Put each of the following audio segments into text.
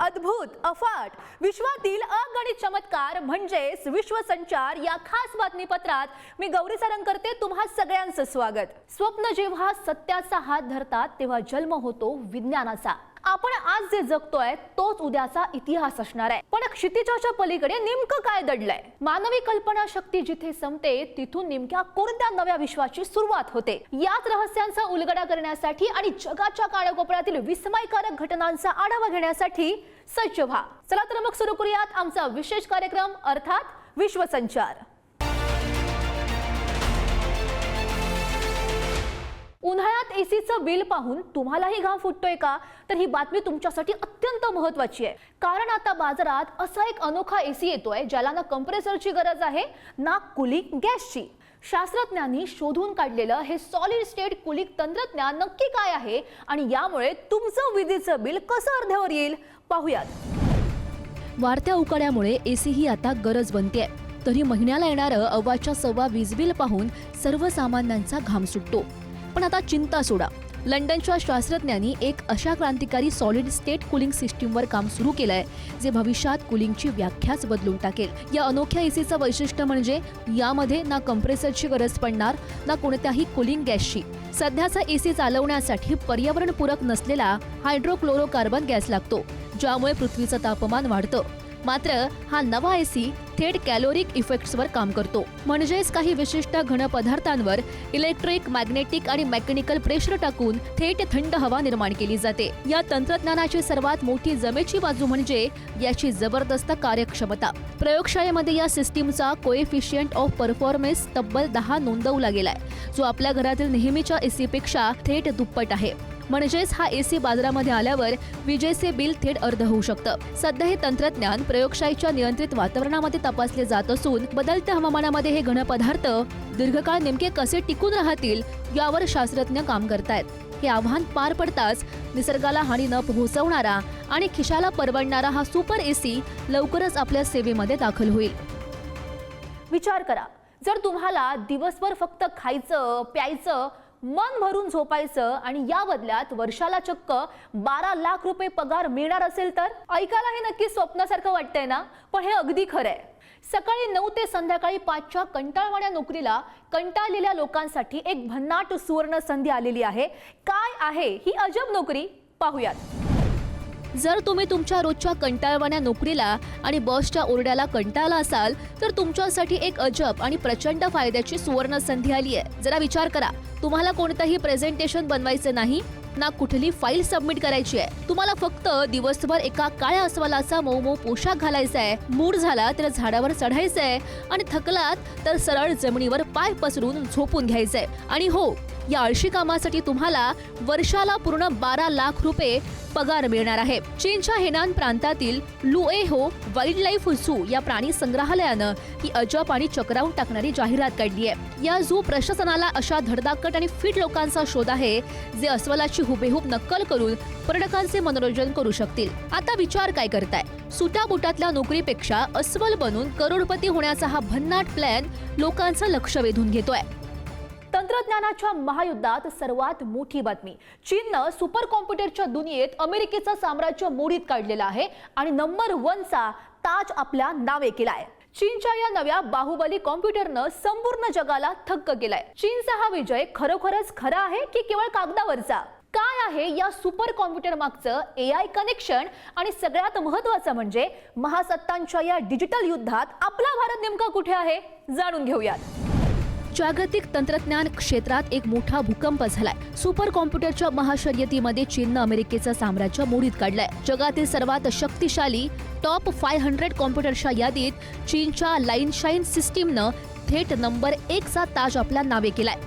अद्भुत, अफाट, विश्वातील अगणित चमत्कार म्हणजेच विश्वसंचार या खास बातमीपत्रात मी गौरी सारंग करते तुम्हा सगळ्यांचं स्वागत। स्वप्न जेव्हा सत्याचा हात धरतात तेव्हा जन्म होतो विज्ञानाचा। आपण आज जे जगतोय तोच उद्याचा इतिहास असणार आहे। पण क्षितिजाच्या पलीकडे नेमकं काय दडलंय? मानवी कल्पना शक्ती जिथे संपते तिथून नेमक्या कोणत्या नव्या विश्वाची सुरुवात होते? याच रहस्यांचा उलगडा करण्यासाठी आणि जगाच्या काळाकोपऱ्यातील विस्मयकारक घटनांचा आढावा घेण्यासाठी सज्ज व्हा। चला तर मग सुरू करूयात आमचा विशेष कार्यक्रम अर्थात विश्वसंचार। उन्हाळ्यात एसीचं बिल पाहून तुम्हालाही घाम फुटतोय का? तर ही बातमी तुमच्यासाठी अत्यंत महत्त्वाची आहे, कारण आता बाजारात असा एक अनोखा एसी येतोय ज्याला ना कंप्रेसरची गरज आहे ना कूलिंग गॅसची। शास्त्रज्ञांनी शोधून काढलेलं हे सॉलिड स्टेट कूलिंग तंत्रज्ञान नक्की काय आहे आणि यामुळे तुमचं विजेचं बिल कसं अर्ध्यावर येईल पाहूयात। वाढत्या उकाड्यामुळे एसी ही आता गरज बनतेय, तरी महिन्याला येणारं अव्वाच्या सव्वा वीज बिल पाहून सर्वसामान्यांचा घाम सुटतो। पण आता चिंता सोडा, लंडनच्या शास्त्रज्ञांनी एक अशा क्रांतिकारी सॉलिड स्टेट कूलिंग सिस्टीमवर काम सुरू केलंय जे भविष्यात कूलिंगची व्याख्याच बदलून टाकेल। या अनोख्या एसीचं वैशिष्ट्य म्हणजे यामध्ये ना कंप्रेसरची गरज पडणार ना कोणत्याही कूलिंग गॅसची। सध्याचा एसी चालवण्यासाठी पर्यावरणपूरक नसलेला हायड्रोक्लोरोकार्बन गॅस लागतो, ज्यामुळे पृथ्वीचं तापमान वाढतं। मात्र हा नवा एसी थेट कॅलोरिक इफेक्ट्सवर काम करतो, म्हणजेच काही विशिष्ट घन पदार्थांवर इलेक्ट्रिक, मॅग्नेटिक आणि मेकॅनिकल प्रेशर टाकून थेट थंड हवा निर्माण केली जाते। या तंत्रज्ञानाची सर्वात मोठी जमेची बाजू म्हणजे याची जबरदस्त कार्यक्षमता। प्रयोगशाळेमध्ये या सिस्टीमचा कोएफिशियंट ऑफ परफॉर्मन्स तब्बल 10 नोंदवला गेलाय, जो आपल्या घरातील नेहमीच्या एसीपेक्षा थेट दुप्पट आहे। म्हणजेच हा एसी बाजारामध्ये आल्यावर विजेचे बिल थेट अर्ध होऊ शकतं। सध्या हे तंत्रज्ञान प्रयोगशाळेच्या नियंत्रित वातावरणामध्ये तपासले जात असून बदलत्या हवामानामध्ये हे घन पदार्थ दीर्घकाळ नेमके कसे टिकून राहतील यावर शास्त्रज्ञ काम करतायत। हे आव्हान पार पडताच निसर्गाला हानी न पोहोचवणारा आणि खिशाला परवडणारा हा सुपर एसी लवकरच आपल्या सेवेमध्ये दाखल होईल। विचार करा, जर तुम्हाला दिवसभर फक्त खायचं, प्यायचं, मन भरून झोपायचं आणि या बदल्यात वर्षाला चक्क 12 लाख रुपये पगार मिळणार असेल तर ऐकायला हे नक्की स्वप्नासारखं वाटतंय ना? पण हे अगदी खरं आहे। सकाळी 9 ते संध्याकाळी 5च्या कंटाळवाण्या नोकरीला कंटाळलेल्या लोकांसाठी एक भन्नाट सुवर्ण संधी आलेली आहे। काय आहे ही अजब नोकरी पाहूयात। जर तुम्ही तुमच्या रोजच्या कंटाळवाण्या नोकरीला आणि बॉसच्या ओरड्याला कंटाळला असाल तर तुमच्यासाठी एक अजब आणि प्रचंड फायद्याची सुवर्ण संधी आली आहे। जरा विचार करा, तुम्हाला कोणतंही प्रेझेंटेशन बनवायचं नाही ना कुठली फाईल सबमिट करायची आहे। तुम्हाला फक्त दिवसभर एका काळ्या अस्वलाचा मऊ पोशाख घालायचा आहे, मूड झाला तर झाडावर चढायचं आहे आणि थकलात तर सरळ जमिनीवर पाय पसरून झोपून घ्यायचंय। आणि हो, या आळशी कामासाठी तुम्हाला वर्षाला पूर्ण 12 लाख रुपये पगार मिळणार आहे। चीनच्या हेनान प्रांतातील लुएहो वाईल्ड लाईफ झू या प्राणी संग्रहालयानं ही अजब आणि चक्रावून टाकणारी जाहिरात काढली आहे। या झू प्रशासनाला अशा धडधाकट आणि फिट लोकांचा शोध आहे जे अस्वलाची हुबेहूब नक्कल करून पर्यटकांचे मनोरंजन करू शकतील। आता विचार काय करताय? सुट्या बुटातल्या नोकरीपेक्षा अस्वल बनून करोडपती होण्याचा हा भन्नाट प्लॅन लोकांचं लक्ष वेधून घेतोय। तंत्रज्ञानाच्या महायुद्धात सर्वात मोठी बातमी, चीननं सुपर कॉम्प्युटरच्या दुनियेत अमेरिकेचं साम्राज्य मोडीत काढलेलं आहे आणि नंबर 1चा ताज आपल्या नावे केलाय। चीनच्या या नव्या बाहुबली कॉम्प्युटरनं संपूर्ण जगाला थक्क केलाय। चीनचा हा विजय खरोखरच खरा आहे की केवळ कागदावरचा? काय आहे या सुपर कॉम्प्युटर मागचं AI कनेक्शन? आणि सगळ्यात महत्त्वाचं म्हणजे महासत्तांच्या या डिजिटल युद्धात आपला भारत नेमका कुठे आहे जाणून घेऊयात। जागतिक तंत्रज्ञान क्षेत्रात एक मोठा भूकंप झालाय। सुपर कॉम्प्युटरच्या महाशर्यतीमध्ये चीननं अमेरिकेचं साम्राज्य मोडीत काढलंय। जगातील सर्वात शक्तिशाली टॉप 500 कॉम्प्युटरच्या यादीत चीनच्या लाईनशाईन सिस्टीमनं थेट नंबर 1चा ताज आपल्या नावे केलाय।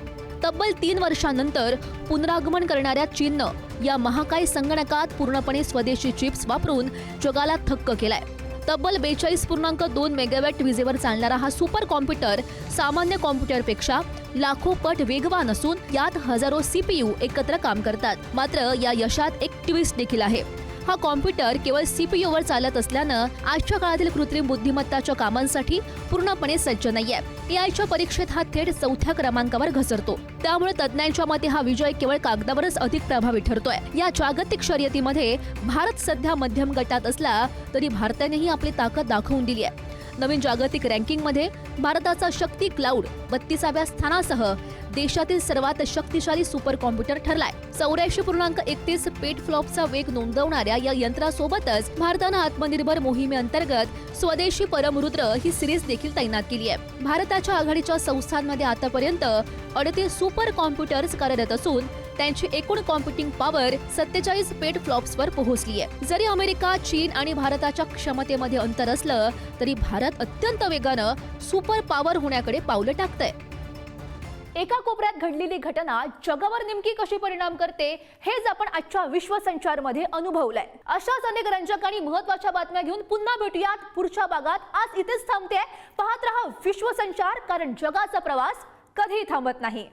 तब्बल 3 वर्षांनंतर पुनरागमन करणाऱ्या चीननं या महाकाय संगणकात पूर्णपणे स्वदेशी चिप्स वापरून जगाला थक्क केलाय। तब्बल 42.2 मेगावॅट विजेवर चालणारा हा सुपर कॉम्प्युटर सामान्य कॉम्प्युटरपेक्षा लाखो पट वेगवान असून यात हजारो CPU एकत्र काम करतात। मात्र या यशात एक ट्विस्ट देखील आहे। हा कॉम्प्युटर केवळ CPU वर चालत असल्यानं आजच्या काळातील कृत्रिम बुद्धिमत्ताच्या कामांसाठी पूर्णपणे सज्ज नाहीये. AIच्या परीक्षेत हा थेट 4थ्या क्रमांकावर घसरतो. त्यामुळे तज्ज्ञांच्या मते हा विजय केवळ कागदावरच अधिक प्रभावी ठरतोय. या जागतिक शर्यतीमध्ये भारत सध्या मध्यम गटात असला तरी भारतानेही आपली ताकद दाखवून दिली आहे. नवीन जागतिक रँकिंगमध्ये भारताचा शक्ती क्लाउड 32व्या स्थानासह देशातील सर्वात शक्तिशाली सुपर कॉम्प्युटर ठरलाय. 84.31 पेटफ्लॉपचा वेग नोंदवणाऱ्या या यंत्रासोबतच भारतानं आत्मनिर्भर मोहिमेअंतर्गत स्वदेशी परमरुद्र ही सिरीज देखील तैनात केली आहे. भारताच्या आघाडीच्या संस्थांमध्ये आतापर्यंत 38 सुपर कॉम्प्युटर्स कार्यरत असून त्यांची एकूण कॉम्प्युटिंग पॉवर 47 पेटफ्लॉप्सवर पोहोचली आहे. जरी अमेरिका, चीन आणि भारताच्या क्षमतेमध्ये अंतर असलं तरी भारत अत्यंत वेगानं सुपर पॉवर होण्याकडे पावलं टाकतंय. एका कोपऱ्यात घडलेली घटना जगावर नेमकी कशी परिणाम करते हेच आपण आजच्या विश्वसंचारमध्ये अनुभवलंय. अशाच अनेक रंजक आणि महत्त्वाच्या बातम्या घेऊन पुन्हा भेटूयात पुढच्या भागात. आज इथेच थांबते. पाहत रहा विश्वसंचार, कारण जगाचा प्रवास कधीही थांबत नाही.